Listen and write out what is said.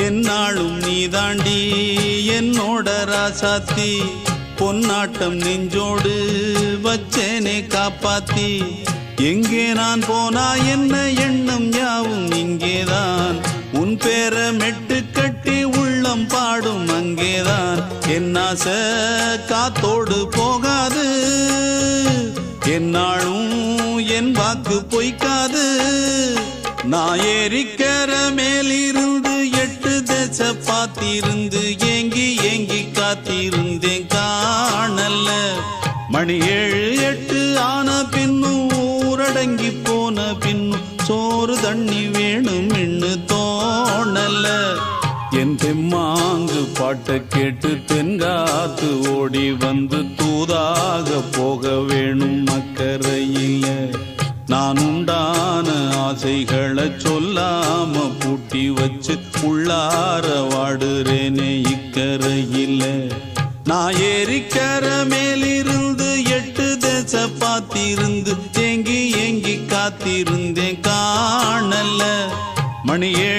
என்னாலும் நீதாண்டி என்னோட ராசாத்தி பொன்னாட்டம் நெஞ்சோடு வச்சேனே காப்பாத்தி எங்கே நான் போனா என்ன எண்ணம் யாவும் இங்கேதான் உன் பேர மெட்டு கட்டி உள்ளம் பாடும் அங்கேதான் என் ஆசை காத்தோடு போகாது என்னாலும் என் வாக்கு பொய்க்காது நான் ஏறிக்கிற மேலிருந்து 8 தேச பார்த்திருந்து ஏங்கி ஏங்கி காத்திருந்தேன் காணல மணி 7 8 ஆன பின்னும் ஊரடங்கி போன பின்னும் சோறு தண்ணி வேணும் இன்னு தோணல என் தெம்மாங்கு பாட்டை கேட்டு தென்காத்து ஓடி வந்து தூதாக போக வேணும் அக்கறையில நான் உண்டான ஆசைகளை சொல்லாம பூட்டி வச்சு உள்ளார வாடுறேனே இக்கரையில நான் ஏறிக்கிற மேலிருந்து 8 தேச பார்த்திருந்து ஏங்கி ஏங்கி காத்திருந்தேன் காணல மணி 7